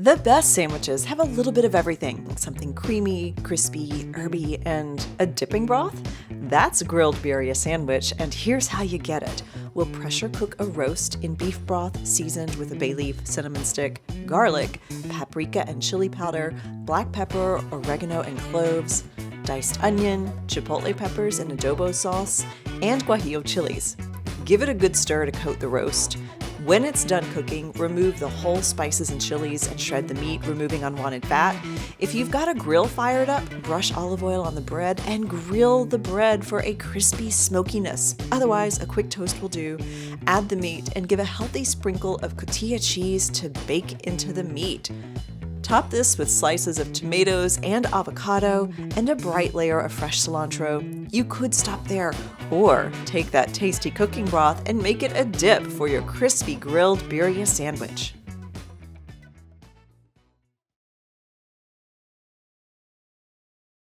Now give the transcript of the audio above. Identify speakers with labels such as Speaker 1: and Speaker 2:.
Speaker 1: The best sandwiches have a little bit of everything, like something creamy, crispy, herby, and a dipping broth. That's a grilled birria sandwich, and here's how you get it. We'll pressure cook a roast in beef broth seasoned with a bay leaf, cinnamon stick, garlic, paprika and chili powder, black pepper, oregano and cloves, diced onion, chipotle peppers and adobo sauce, and guajillo chilies. Give it a good stir to coat the roast. When it's done cooking, remove the whole spices and chilies and shred the meat, removing unwanted fat. If you've got a grill fired up, brush olive oil on the bread and grill the bread for a crispy smokiness. Otherwise, a quick toast will do. Add the meat and give a healthy sprinkle of cotija cheese to bake into the meat. Top this with slices of tomatoes and avocado and a bright layer of fresh cilantro. You could stop there, or take that tasty cooking broth and make it a dip for your crispy grilled birria sandwich.